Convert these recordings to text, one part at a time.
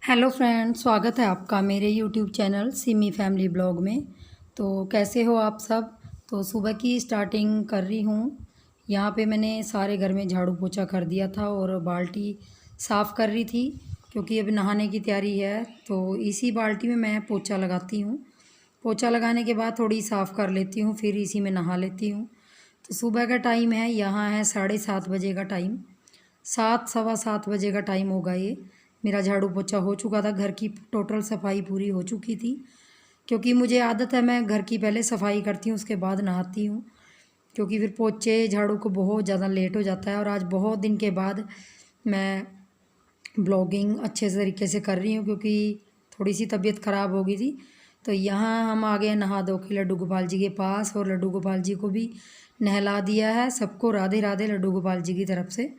Hello friend, स्वागत है आपका मेरे YouTube channel Simi family blog में। तो कैसे हो आप सब। तो सुबह की स्टार्टिंग कर रही हूँ। यहाँ पे मैंने सारे घर में झाड़ू पोछा कर दिया था और बाल्टी साफ़ कर रही थी क्योंकि अब नहाने की तैयारी है। तो इसी बाल्टी में मैं पोछा लगाती हूँ। पोछा लगाने के बाद थोड़ी साफ़ कर लेती हूँ, फिर इसी में नहा लेती हूँ। तो सुबह का टाइम है, यहाँ है 7:30 बजे का टाइम। 7 सवा 7 बजे का टाइम होगा ये। मेरा झाड़ू पोछा हो चुका था, घर की टोटल सफाई पूरी हो चुकी थी क्योंकि मुझे आदत है मैं घर की पहले सफाई करती हूँ उसके बाद नहाती हूँ, क्योंकि फिर पोछे झाड़ू को बहुत ज़्यादा लेट हो जाता है। और आज बहुत दिन के बाद मैं ब्लॉगिंग अच्छे से तरीके से कर रही हूँ क्योंकि थोड़ी सी तबीयत ख़राब हो गई थी। तो यहाँ हम आ गए नहा धो के लड्डू गोपाल जी के पास, और लड्डू गोपाल जी को भी नहला दिया है। सबको राधे राधे लड्डू गोपाल जी की तरफ से।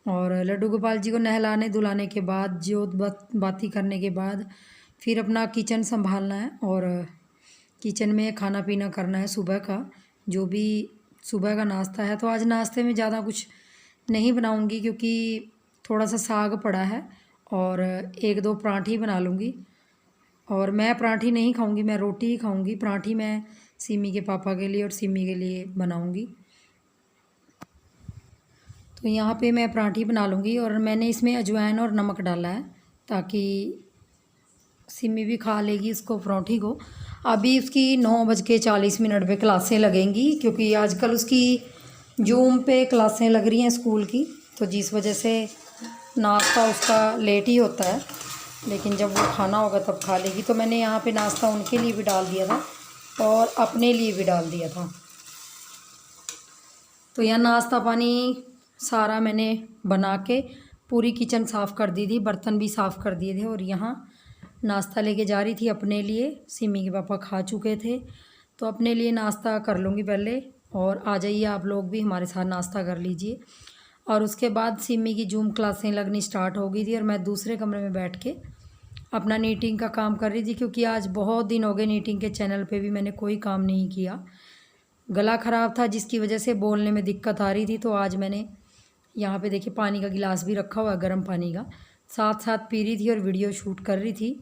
और लड्डू गोपाल जी को नहलाने धुलाने के बाद जोत बाती करने के बाद फिर अपना किचन संभालना है और किचन में खाना पीना करना है सुबह का, जो भी सुबह का नाश्ता है। तो आज नाश्ते में ज़्यादा कुछ नहीं बनाऊंगी क्योंकि थोड़ा सा साग पड़ा है और एक दो पराठी बना लूँगी। और मैं पराठी नहीं खाऊंगी, मैं रोटी ही खाऊंगी। पराठी मैं सिमी के पापा के लिए और सिमी के लिए बनाऊंगी। तो यहाँ पे मैं पराठी बना लूँगी और मैंने इसमें अजवाइन और नमक डाला है ताकि सिमी भी खा लेगी इसको, पराठी को। अभी उसकी 9:40 पे क्लासें लगेंगी क्योंकि आजकल उसकी जूम पे क्लासें लग रही हैं स्कूल की, तो जिस वजह से नाश्ता उसका लेट ही होता है। लेकिन जब वो खाना होगा तब खा लेगी। तो मैंने यहाँ पे नाश्ता उनके लिए भी डाल दिया था और अपने लिए भी डाल दिया था। तो यहाँ नाश्ता पानी सारा मैंने बना के पूरी किचन साफ़ कर दी थी, बर्तन भी साफ़ कर दिए थे। और यहाँ नाश्ता लेके जा रही थी अपने लिए। सिमी के पापा खा चुके थे तो अपने लिए नाश्ता कर लूँगी पहले, और आ जाइए आप लोग भी हमारे साथ नाश्ता कर लीजिए। और उसके बाद सिमी की जूम क्लासें लगनी स्टार्ट हो गई थी और मैं दूसरे कमरे में बैठ के अपना नीटिंग का काम कर रही थी क्योंकि आज बहुत दिन हो गए नीटिंग के चैनल पे भी मैंने कोई काम नहीं किया। गला ख़राब था जिसकी वजह से बोलने में दिक्कत आ रही थी। तो आज मैंने यहाँ पे देखिए पानी का गिलास भी रखा हुआ है, गर्म पानी का, साथ साथ पी रही थी और वीडियो शूट कर रही थी।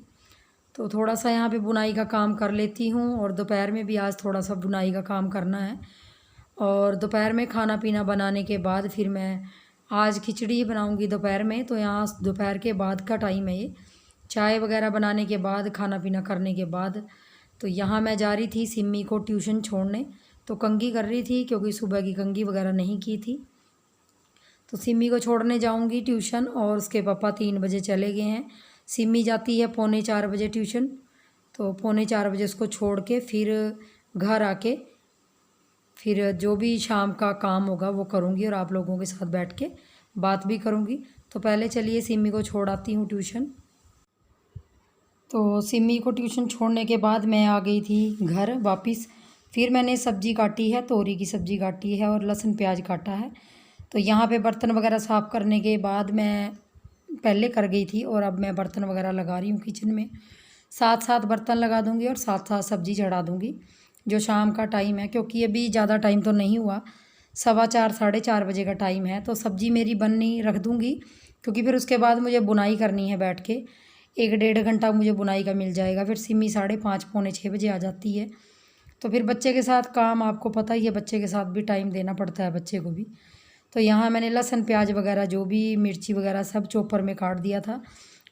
तो थोड़ा सा यहाँ पे बुनाई का काम कर लेती हूँ और दोपहर में भी आज थोड़ा सा बुनाई का काम करना है। और दोपहर में खाना पीना बनाने के बाद फिर मैं आज खिचड़ी ही बनाऊँगी दोपहर में। तो यहाँ दोपहर के बाद का टाइम है ये, चाय वगैरह बनाने के बाद खाना पीना करने के बाद। तो यहाँ मैं जा रही थी सिमी को ट्यूशन छोड़ने, तो कंघी कर रही थी क्योंकि सुबह की कंघी वगैरह नहीं की थी। तो सिमी को छोड़ने जाऊंगी ट्यूशन और उसके पापा 3 बजे चले गए हैं। सिमी जाती है 3:45 बजे ट्यूशन, तो 3:45 बजे उसको छोड़ के फिर घर आके फिर जो भी शाम का काम होगा वो करूँगी और आप लोगों के साथ बैठ के बात भी करूँगी। तो पहले चलिए सिमी को छोड़ आती हूँ ट्यूशन। तो सिमी को ट्यूशन छोड़ने के बाद मैं आ गई थी घर वापस। फिर मैंने सब्ज़ी काटी है, तोरी की सब्ज़ी काटी है और लहसुन प्याज काटा है। तो यहाँ पे बर्तन वगैरह साफ़ करने के बाद मैं पहले कर गई थी और अब मैं बर्तन वगैरह लगा रही हूँ किचन में। साथ साथ बर्तन लगा दूँगी और साथ साथ सब्ज़ी चढ़ा दूँगी जो शाम का टाइम है, क्योंकि अभी ज़्यादा टाइम तो नहीं हुआ, 4:15 4:30 बजे का टाइम है। तो सब्ज़ी मेरी बननी रख दूँगी क्योंकि फिर उसके बाद मुझे बुनाई करनी है बैठ के। 1 डेढ़ घंटा मुझे बुनाई का मिल जाएगा। फिर सिमी 5:30 पौने 6 बजे आ जाती है। तो फिर बच्चे के साथ काम आपको पता ही है, बच्चे के साथ भी टाइम देना पड़ता है बच्चे को भी। तो यहाँ मैंने लहसुन प्याज वगैरह जो भी मिर्ची वगैरह सब चॉपर में काट दिया था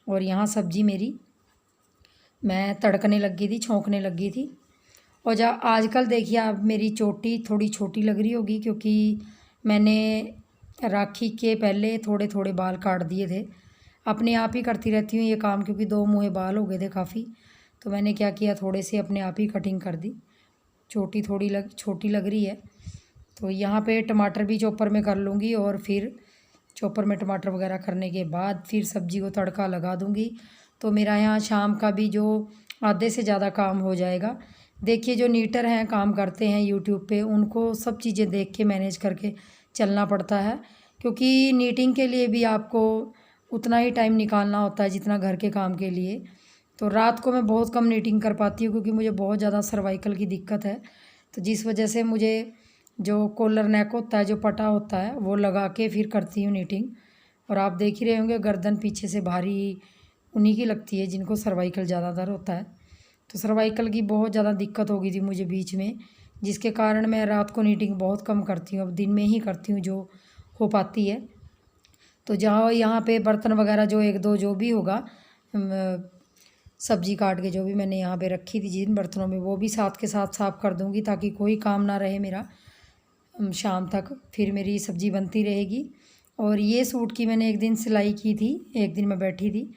और यहाँ सब्ज़ी मेरी मैं तड़कने लगी थी, छोंकने लगी थी। और जा आजकल देखिए आप मेरी चोटी थोड़ी छोटी लग रही होगी क्योंकि मैंने राखी के पहले थोड़े थोड़े बाल काट दिए थे। अपने आप ही करती रहती हूँ ये काम क्योंकि 2 मुँहे बाल हो गए थे काफ़ी। तो मैंने क्या किया, थोड़े से अपने आप ही कटिंग कर दी। चोटी थोड़ी छोटी लग रही है। तो यहाँ पे टमाटर भी चॉपर में कर लूँगी और फिर चॉपर में टमाटर वगैरह करने के बाद फिर सब्ज़ी को तड़का लगा दूँगी। तो मेरा यहाँ शाम का भी जो आधे से ज़्यादा काम हो जाएगा। देखिए जो नीटर हैं काम करते हैं यूट्यूब पे, उनको सब चीज़ें देख के मैनेज करके चलना पड़ता है क्योंकि नीटिंग के लिए भी आपको उतना ही टाइम निकालना होता है जितना घर के काम के लिए। तो रात को मैं बहुत कम नीटिंग कर पाती हूँ क्योंकि मुझे बहुत ज़्यादा सर्वाइकल की दिक्कत है। तो जिस वजह से मुझे जो कॉलर नेक होता है, जो पटा होता है, वो लगा के फिर करती हूँ नीटिंग। और आप देख ही रहे होंगे गर्दन पीछे से भारी उन्हीं की लगती है जिनको सर्वाइकल ज़्यादातर होता है। तो सर्वाइकल की बहुत ज़्यादा दिक्कत हो गई थी मुझे बीच में, जिसके कारण मैं रात को नीटिंग बहुत कम करती हूँ, अब दिन में ही करती हूँ जो हो पाती है। तो जहाँ यहाँ पे बर्तन वगैरह जो एक दो जो भी होगा, सब्जी काट के जो भी मैंने यहाँ पे रखी थी जिन बर्तनों में, वो भी साथ के साथ साफ़ कर दूँगी ताकि कोई काम ना रहे मेरा शाम तक, फिर मेरी सब्ज़ी बनती रहेगी। और ये सूट की मैंने एक दिन सिलाई की थी, एक दिन मैं बैठी थी।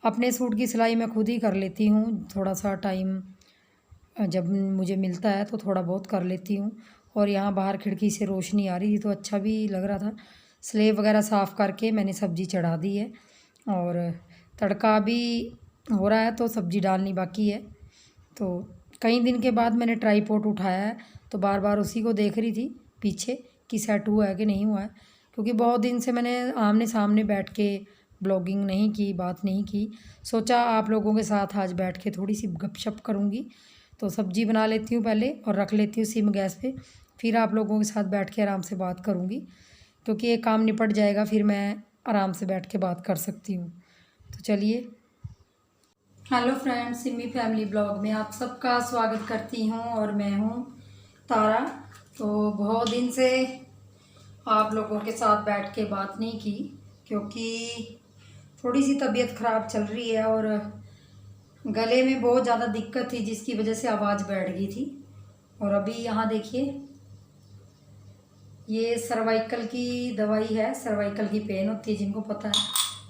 अपने सूट की सिलाई मैं खुद ही कर लेती हूँ, थोड़ा सा टाइम जब मुझे मिलता है तो थोड़ा बहुत कर लेती हूँ। और यहाँ बाहर खिड़की से रोशनी आ रही थी तो अच्छा भी लग रहा था। स्लेब वगैरह साफ़ करके मैंने सब्ज़ी चढ़ा दी है और तड़का भी हो रहा है, तो सब्ज़ी डालनी बाकी है। तो कई दिन के बाद मैंने ट्राईपॉड उठाया है, तो बार बार उसी को देख रही थी पीछे कि सेट हुआ है कि नहीं हुआ है, क्योंकि बहुत दिन से मैंने आमने सामने बैठ के ब्लॉगिंग नहीं की, बात नहीं की। सोचा आप लोगों के साथ आज बैठ के थोड़ी सी गपशप करूँगी। तो सब्ज़ी बना लेती हूँ पहले और रख लेती हूँ सिम गैस पे, फिर आप लोगों के साथ बैठ के आराम से बात करूँगी, क्योंकि ये काम निपट जाएगा फिर मैं आराम से बैठ के बात कर सकती हूँ। तो चलिए, hello friends, Simi family blog में आप सबका स्वागत करती हूँ और मैं हूँ तारा। तो बहुत दिन से आप लोगों के साथ बैठ के बात नहीं की, क्योंकि थोड़ी सी तबीयत ख़राब चल रही है और गले में बहुत ज़्यादा दिक्कत थी, जिसकी वजह से आवाज़ बैठ गई थी। और अभी यहाँ देखिए, ये सर्वाइकल की दवाई है, सर्वाइकल की पेन होती है जिनको पता है,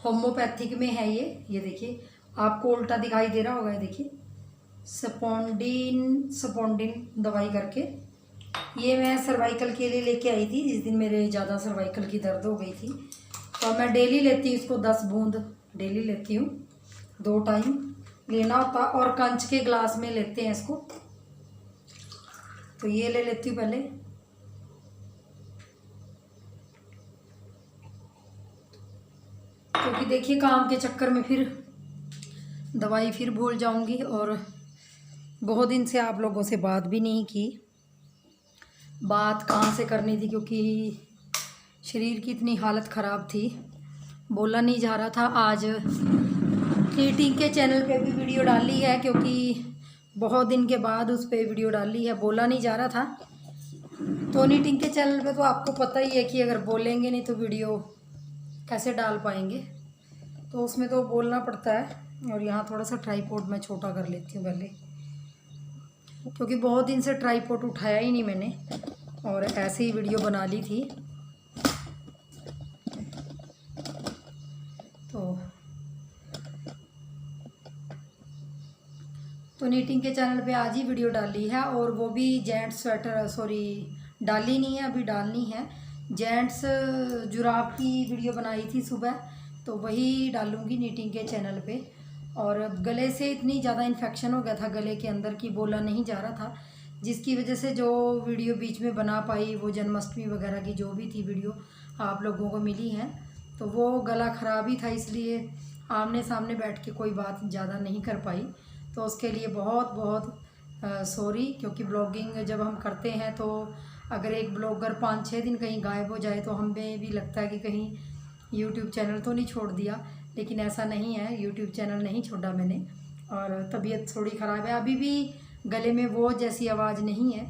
होम्योपैथिक में है ये देखिए, आपको उल्टा दिखाई दे रहा होगा, ये देखिए सपोंडिन दवाई करके। ये मैं सर्वाइकल के लिए लेके आई थी जिस दिन मेरे ज़्यादा सर्वाइकल की दर्द हो गई थी। तो मैं डेली लेती हूँ इसको, 10 बूंद डेली लेती हूँ, 2 टाइम लेना होता, और कंच के ग्लास में लेते हैं इसको। तो ये ले लेती हूँ पहले, क्योंकि देखिए काम के चक्कर में फिर दवाई फिर भूल जाऊंगी। और बहुत दिन से आप लोगों से बात भी नहीं की, बात कहाँ से करनी थी, क्योंकि शरीर की इतनी हालत ख़राब थी, बोला नहीं जा रहा था। आज नीटिंग के चैनल पे भी वीडियो डाली है, क्योंकि बहुत दिन के बाद उस पर वीडियो डाली है, बोला नहीं जा रहा था। तो नीटिंग के चैनल पे तो आपको पता ही है कि अगर बोलेंगे नहीं तो वीडियो कैसे डाल पाएंगे, तो उसमें तो बोलना पड़ता है। और यहाँ थोड़ा सा ट्राईपॉड मैं छोटा कर लेती हूँ पहले, क्योंकि बहुत दिन से ट्राईपॉड उठाया ही नहीं मैंने और ऐसे ही वीडियो बना ली थी। तो नीटिंग के चैनल पे आज ही वीडियो डाली है, और वो भी जेंट्स स्वेटर, सॉरी डाली नहीं है, अभी डालनी है। जेंट्स जुराब की वीडियो बनाई थी सुबह, तो वही डालूंगी नीटिंग के चैनल पे। और गले से इतनी ज़्यादा इन्फेक्शन हो गया था गले के अंदर की बोला नहीं जा रहा था, जिसकी वजह से जो वीडियो बीच में बना पाई, वो जन्माष्टमी वगैरह की जो भी थी वीडियो आप लोगों को मिली हैं, तो वो गला ख़राब ही था, इसलिए आमने सामने बैठ के कोई बात ज़्यादा नहीं कर पाई। तो उसके लिए बहुत बहुत सॉरी, क्योंकि ब्लॉगिंग जब हम करते हैं तो अगर एक ब्लॉगर 5-6 दिन कहीं गायब हो जाए तो हमें भी लगता है कि कहीं यूट्यूब चैनल तो नहीं छोड़ दिया, लेकिन ऐसा नहीं है, यूट्यूब चैनल नहीं छोड़ा मैंने। और तबीयत थोड़ी ख़राब है, अभी भी गले में वो जैसी आवाज़ नहीं है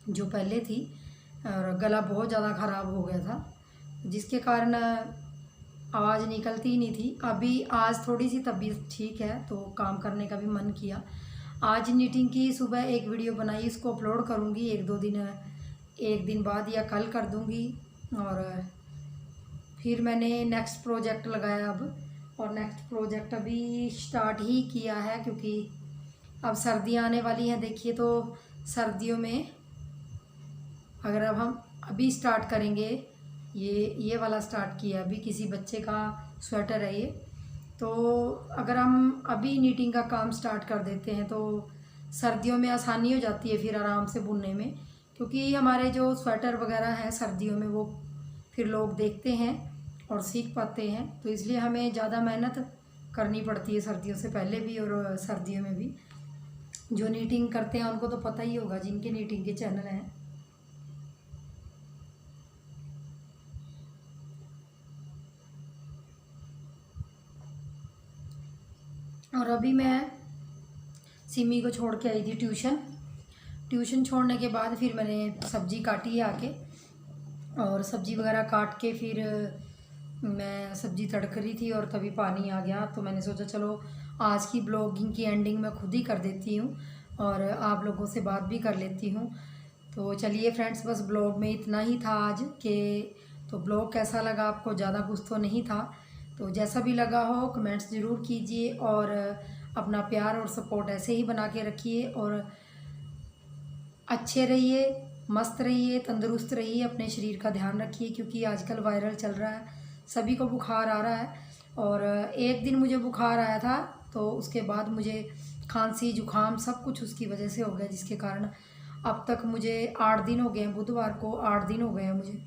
जो पहले थी, और गला बहुत ज़्यादा ख़राब हो गया था, जिसके कारण आवाज़ निकलती ही नहीं थी। अभी आज थोड़ी सी तबीयत ठीक है तो काम करने का भी मन किया। आज नीटिंग की सुबह एक वीडियो बनाई, इसको अपलोड करूँगी एक दिन बाद या कल कर दूँगी। और फिर मैंने नेक्स्ट प्रोजेक्ट लगाया अब, और नेक्स्ट प्रोजेक्ट अभी स्टार्ट ही किया है, क्योंकि अब सर्दियाँ आने वाली हैं। देखिए, तो सर्दियों में अगर अब हम अभी स्टार्ट करेंगे, ये वाला स्टार्ट किया अभी, किसी बच्चे का स्वेटर है ये, तो अगर हम अभी नीटिंग का काम स्टार्ट कर देते हैं तो सर्दियों में आसानी हो जाती है फिर आराम से बुनने में, क्योंकि हमारे जो स्वेटर वगैरह हैं सर्दियों में वो फिर लोग देखते हैं और सीख पाते हैं। तो इसलिए हमें ज़्यादा मेहनत करनी पड़ती है सर्दियों से पहले भी और सर्दियों में भी। जो नीटिंग करते हैं उनको तो पता ही होगा, जिनके नीटिंग के चैनल हैं। और अभी मैं सिमी को छोड़ के आई थी ट्यूशन छोड़ने के बाद फिर मैंने सब्ज़ी काटी है आके, और सब्ज़ी वगैरह काट के फिर मैं सब्ज़ी तड़क रही थी और तभी पानी आ गया। तो मैंने सोचा चलो आज की ब्लॉगिंग की एंडिंग मैं खुद ही कर देती हूँ और आप लोगों से बात भी कर लेती हूँ। तो चलिए फ्रेंड्स, बस ब्लॉग में इतना ही था आज के। तो ब्लॉग कैसा लगा आपको? ज़्यादा कुछ तो नहीं था, तो जैसा भी लगा हो कमेंट्स ज़रूर कीजिए और अपना प्यार और सपोर्ट ऐसे ही बना के रखिए और अच्छे रहिए, मस्त रहिए, तंदुरुस्त रहिए, अपने शरीर का ध्यान रखिए क्योंकि आजकल वायरल चल रहा है, सभी को बुखार आ रहा है। और एक दिन मुझे बुखार आया था तो उसके बाद मुझे खांसी जुकाम सब कुछ उसकी वजह से हो गया, जिसके कारण अब तक मुझे 8 दिन हो गए हैं, बुधवार को 8 दिन हो गए हैं मुझे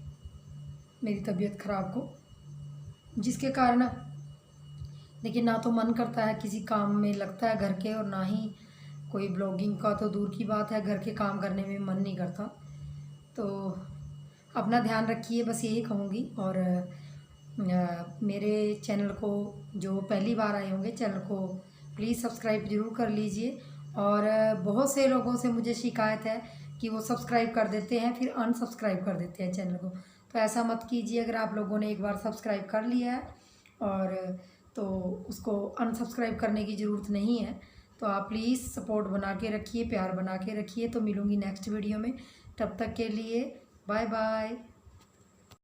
मेरी तबीयत ख़राब को, जिसके कारण देखिए ना तो मन करता है किसी काम में लगता है घर के, और ना ही कोई ब्लॉगिंग का तो दूर की बात है, घर के काम करने में मन नहीं करता। तो अपना ध्यान रखिए, बस यही कहूँगी। और मेरे चैनल को जो पहली बार आए होंगे, चैनल को प्लीज़ सब्सक्राइब ज़रूर कर लीजिए। और बहुत से लोगों से मुझे शिकायत है कि वो सब्सक्राइब कर देते हैं फिर अनसब्सक्राइब कर देते हैं चैनल को, तो ऐसा मत कीजिए। अगर आप लोगों ने एक बार सब्सक्राइब कर लिया है और तो उसको अनसब्सक्राइब करने की ज़रूरत नहीं है। तो आप प्लीज़ सपोर्ट बना के रखिए, प्यार बना के रखिए। तो मिलूँगी नेक्स्ट वीडियो में, तब तक के लिए बाय बाय।